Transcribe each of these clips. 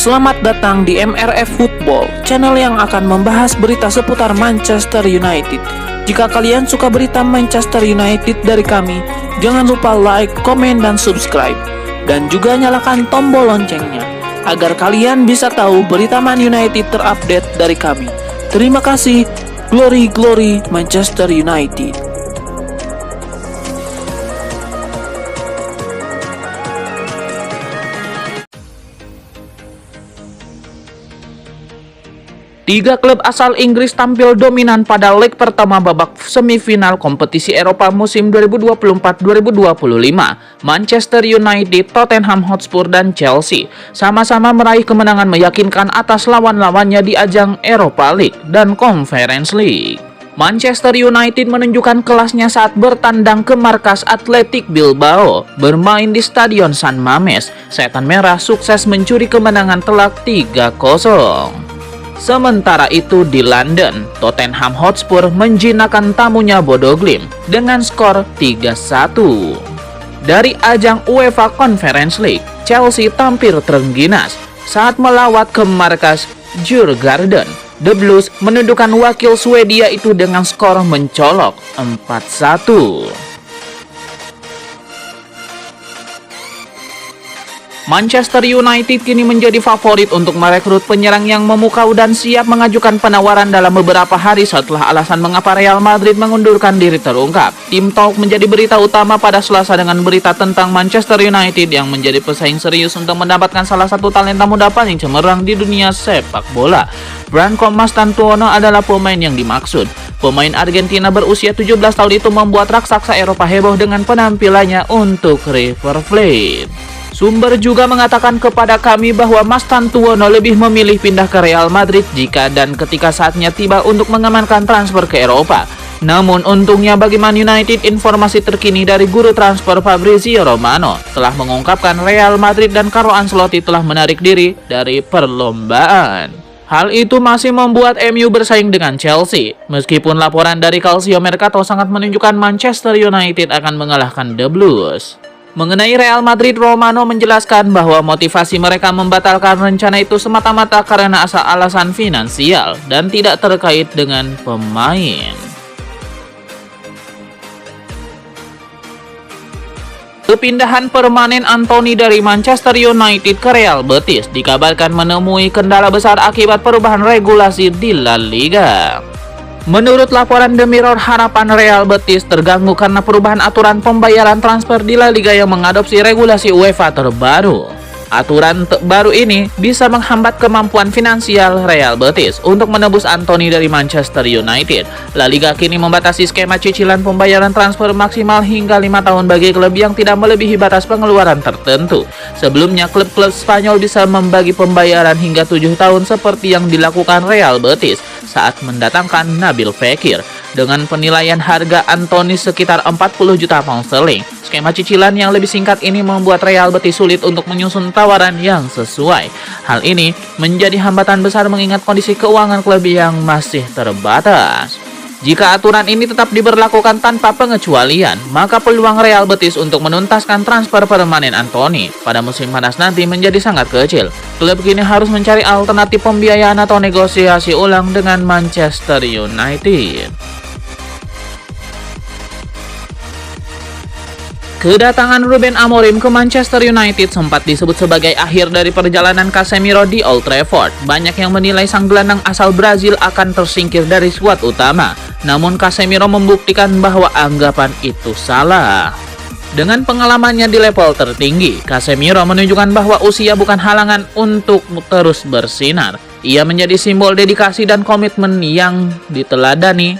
Selamat datang di MRF Football, channel yang akan membahas berita seputar Manchester United. Jika kalian suka berita Manchester United dari kami, jangan lupa like, komen, dan subscribe. Dan juga nyalakan tombol loncengnya, agar kalian bisa tahu berita Man United terupdate dari kami. Terima kasih, Glory Glory Manchester United. Tiga klub asal Inggris tampil dominan pada leg pertama babak semifinal kompetisi Eropa musim 2024-2025. Manchester United, Tottenham Hotspur, dan Chelsea sama-sama meraih kemenangan meyakinkan atas lawan-lawannya di ajang Europa League dan Conference League. Manchester United menunjukkan kelasnya saat bertandang ke markas Athletic Bilbao. Bermain di Stadion San Mamés, Setan Merah sukses mencuri kemenangan telak 3-0. Sementara itu di London, Tottenham Hotspur menjinakkan tamunya Bodo Glimt dengan skor 3-1. Dari ajang UEFA Conference League, Chelsea tampil terengginas saat melawat ke markas Djurgården. The Blues menundukkan wakil Swedia itu dengan skor mencolok 4-1. Manchester United kini menjadi favorit untuk merekrut penyerang yang memukau dan siap mengajukan penawaran dalam beberapa hari setelah alasan mengapa Real Madrid mengundurkan diri terungkap. Tim Talk menjadi berita utama pada Selasa dengan berita tentang Manchester United yang menjadi pesaing serius untuk mendapatkan salah satu talenta muda paling cemerlang di dunia sepak bola. Branko Mastantuono adalah pemain yang dimaksud. Pemain Argentina berusia 17 tahun itu membuat raksasa Eropa heboh dengan penampilannya untuk River Plate. Sumber juga mengatakan kepada kami bahwa Mastantuono lebih memilih pindah ke Real Madrid jika dan ketika saatnya tiba untuk mengamankan transfer ke Eropa. Namun untungnya bagi Man United, informasi terkini dari guru transfer Fabrizio Romano telah mengungkapkan Real Madrid dan Carlo Ancelotti telah menarik diri dari perlombaan. Hal itu masih membuat MU bersaing dengan Chelsea. Meskipun laporan dari Calcio Mercato sangat menunjukkan Manchester United akan mengalahkan The Blues. Mengenai Real Madrid, Romano menjelaskan bahwa motivasi mereka membatalkan rencana itu semata-mata karena alasan finansial dan tidak terkait dengan pemain. Kepindahan permanen Anthony dari Manchester United ke Real Betis dikabarkan menemui kendala besar akibat perubahan regulasi di La Liga. Menurut laporan The Mirror, harapan Real Betis terganggu karena perubahan aturan pembayaran transfer di La Liga yang mengadopsi regulasi UEFA terbaru. Aturan baru ini bisa menghambat kemampuan finansial Real Betis untuk menebus Anthony dari Manchester United. La Liga kini membatasi skema cicilan pembayaran transfer maksimal hingga 5 tahun bagi klub yang tidak melebihi batas pengeluaran tertentu. Sebelumnya, klub-klub Spanyol bisa membagi pembayaran hingga 7 tahun seperti yang dilakukan Real Betis saat mendatangkan Nabil Fekir. Dengan penilaian harga Anthony sekitar 40 juta pound sterling, skema cicilan yang lebih singkat ini membuat Real Betis sulit untuk menyusun tawaran yang sesuai. Hal ini menjadi hambatan besar mengingat kondisi keuangan klub yang masih terbatas. Jika aturan ini tetap diberlakukan tanpa pengecualian, maka peluang Real Betis untuk menuntaskan transfer permanen Anthony pada musim panas nanti menjadi sangat kecil. Klub kini harus mencari alternatif pembiayaan atau negosiasi ulang dengan Manchester United. Kedatangan Ruben Amorim ke Manchester United sempat disebut sebagai akhir dari perjalanan Casemiro di Old Trafford. Banyak yang menilai sang gelandang asal Brazil akan tersingkir dari skuad utama. Namun Casemiro membuktikan bahwa anggapan itu salah. Dengan pengalamannya di level tertinggi, Casemiro menunjukkan bahwa usia bukan halangan untuk terus bersinar. Ia menjadi simbol dedikasi dan komitmen yang diteladani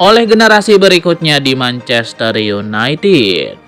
oleh generasi berikutnya di Manchester United.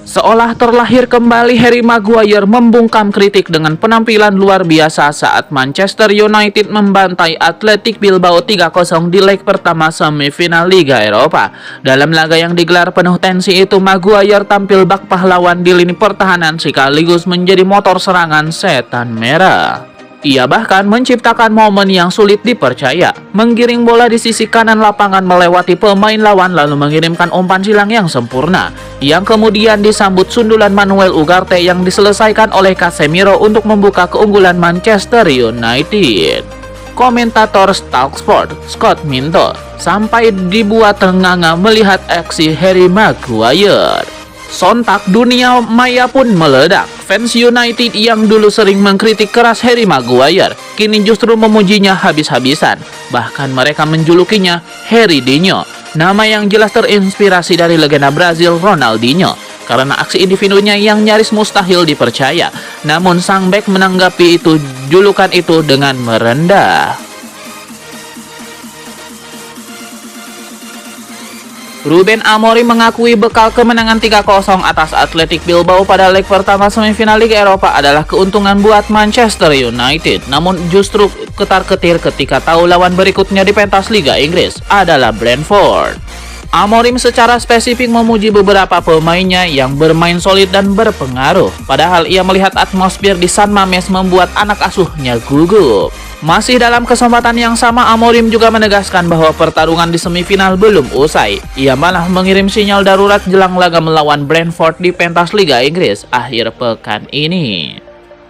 Seolah terlahir kembali, Harry Maguire membungkam kritik dengan penampilan luar biasa saat Manchester United membantai Athletic Bilbao 3-0 di leg pertama semifinal Liga Eropa. Dalam laga yang digelar penuh tensi itu, Maguire tampil bak pahlawan di lini pertahanan sekaligus menjadi motor serangan Setan Merah. Ia bahkan menciptakan momen yang sulit dipercaya, menggiring bola di sisi kanan lapangan melewati pemain lawan lalu mengirimkan umpan silang yang sempurna, yang kemudian disambut sundulan Manuel Ugarte yang diselesaikan oleh Casemiro untuk membuka keunggulan Manchester United. Komentator Talksport, Scott Minto, sampai dibuat ternganga melihat aksi Harry Maguire. Sontak dunia maya pun meledak. Fans United yang dulu sering mengkritik keras Harry Maguire, kini justru memujinya habis-habisan. Bahkan mereka menjulukinya Harry Dinho, nama yang jelas terinspirasi dari legenda Brazil Ronaldinho, karena aksi individunya yang nyaris mustahil dipercaya. Namun sang bek menanggapi julukan itu dengan merendah. Ruben Amorim mengakui bekal kemenangan 3-0 atas Athletic Bilbao pada leg pertama semifinal Liga Eropa adalah keuntungan buat Manchester United. Namun justru ketar-ketir ketika tahu lawan berikutnya di pentas Liga Inggris adalah Brentford. Amorim secara spesifik memuji beberapa pemainnya yang bermain solid dan berpengaruh. Padahal ia melihat atmosfer di San Mamés membuat anak asuhnya gugup. Masih dalam kesempatan yang sama, Amorim juga menegaskan bahwa pertarungan di semifinal belum usai. Ia malah mengirim sinyal darurat jelang laga melawan Brentford di pentas Liga Inggris akhir pekan ini.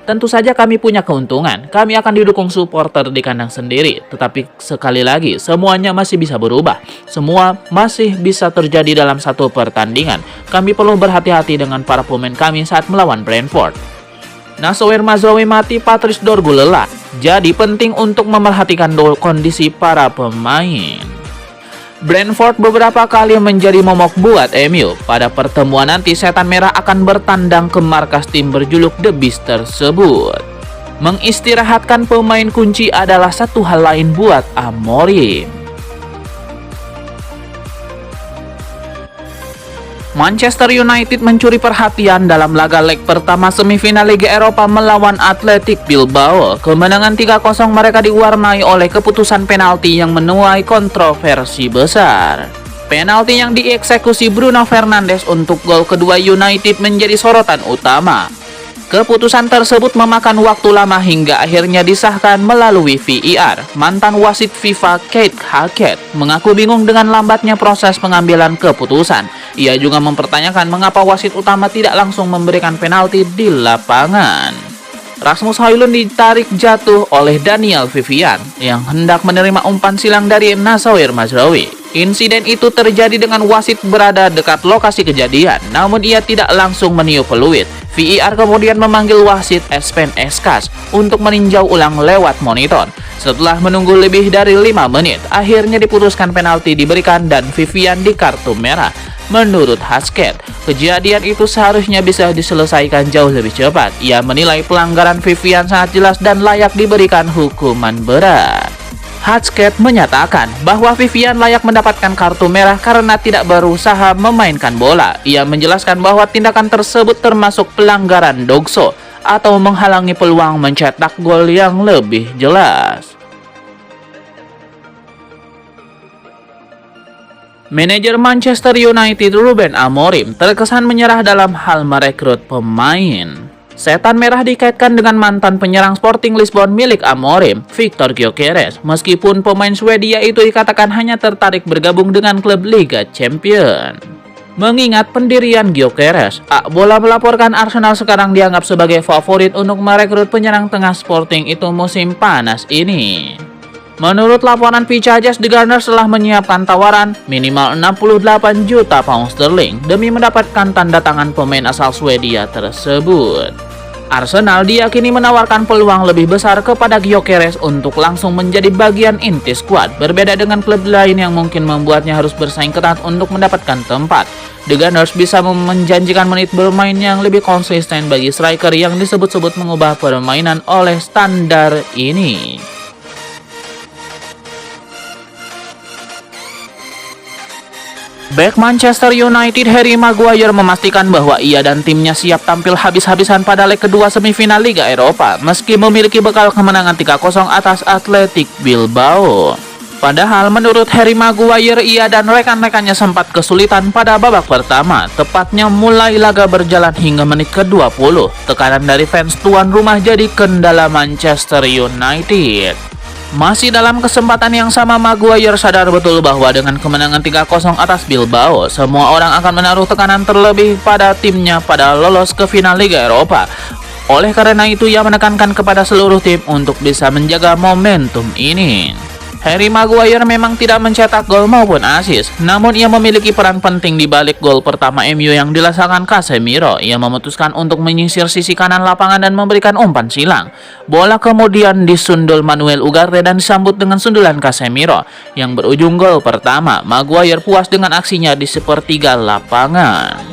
Tentu saja kami punya keuntungan, kami akan didukung supporter di kandang sendiri. Tetapi sekali lagi, semuanya masih bisa berubah. Semua masih bisa terjadi dalam satu pertandingan. Kami perlu berhati-hati dengan para pemain kami saat melawan Brentford. Nasoer Mazraoui mati, Patrice Dorgu lelah. Jadi penting untuk memerhatikan kondisi para pemain. Brentford beberapa kali menjadi momok buat MU. Pada pertemuan nanti, Setan Merah akan bertandang ke markas tim berjuluk The Beast tersebut. Mengistirahatkan pemain kunci adalah satu hal lain buat Amorim. Manchester United mencuri perhatian dalam laga leg pertama semifinal Liga Eropa melawan Athletic Bilbao. Kemenangan 3-0 mereka diwarnai oleh keputusan penalti yang menuai kontroversi besar. Penalti yang dieksekusi Bruno Fernandes untuk gol kedua United menjadi sorotan utama. Keputusan tersebut memakan waktu lama hingga akhirnya disahkan melalui VAR. Mantan wasit FIFA Keith Hackett mengaku bingung dengan lambatnya proses pengambilan keputusan. Ia juga mempertanyakan mengapa wasit utama tidak langsung memberikan penalti di lapangan. Rasmus Højlund ditarik jatuh oleh Daniel Vivian yang hendak menerima umpan silang dari Nasoer Mazraoui. Insiden itu terjadi dengan wasit berada dekat lokasi kejadian, namun ia tidak langsung meniup peluit. VAR kemudian memanggil wasit Espen Eskas untuk meninjau ulang lewat monitor. Setelah menunggu lebih dari 5 menit, akhirnya diputuskan penalti diberikan dan Vivian di kartu merah. Menurut Hackett, kejadian itu seharusnya bisa diselesaikan jauh lebih cepat. Ia menilai pelanggaran Vivian sangat jelas dan layak diberikan hukuman berat. Hackett menyatakan bahwa Vivian layak mendapatkan kartu merah karena tidak berusaha memainkan bola. Ia menjelaskan bahwa tindakan tersebut termasuk pelanggaran dogso atau menghalangi peluang mencetak gol yang lebih jelas. Manajer Manchester United Ruben Amorim terkesan menyerah dalam hal merekrut pemain. Setan Merah dikaitkan dengan mantan penyerang Sporting Lisbon milik Amorim, Victor Gyökeres, meskipun pemain Swedia itu dikatakan hanya tertarik bergabung dengan klub Liga Champions. Mengingat pendirian Gyökeres, Bola melaporkan Arsenal sekarang dianggap sebagai favorit untuk merekrut penyerang tengah Sporting itu musim panas ini. Menurut laporan Picajas, The Gunners telah menyiapkan tawaran minimal 68 juta pound sterling demi mendapatkan tanda tangan pemain asal Swedia tersebut. Arsenal diyakini menawarkan peluang lebih besar kepada Gyökeres untuk langsung menjadi bagian inti skuad, berbeda dengan klub lain yang mungkin membuatnya harus bersaing ketat untuk mendapatkan tempat. The Gunners bisa menjanjikan menit bermain yang lebih konsisten bagi striker yang disebut-sebut mengubah permainan oleh standar ini. Bek Manchester United Harry Maguire memastikan bahwa ia dan timnya siap tampil habis-habisan pada leg kedua semifinal Liga Eropa meski memiliki bekal kemenangan 3-0 atas Athletic Bilbao. Padahal menurut Harry Maguire, ia dan rekan-rekannya sempat kesulitan pada babak pertama, tepatnya mulai laga berjalan hingga menit ke-20. Tekanan dari fans tuan rumah jadi kendala Manchester United. Masih dalam kesempatan yang sama, Maguire sadar betul bahwa dengan kemenangan 3-0 atas Bilbao, semua orang akan menaruh tekanan terlebih pada timnya pada lolos ke final Liga Eropa. Oleh karena itu, ia menekankan kepada seluruh tim untuk bisa menjaga momentum ini. Harry Maguire memang tidak mencetak gol maupun assist, namun ia memiliki peran penting di balik gol pertama MU yang dilaksanakan Casemiro. Ia memutuskan untuk menyisir sisi kanan lapangan dan memberikan umpan silang. Bola kemudian disundul Manuel Ugarte dan disambut dengan sundulan Casemiro yang berujung gol pertama. Maguire puas dengan aksinya di sepertiga lapangan.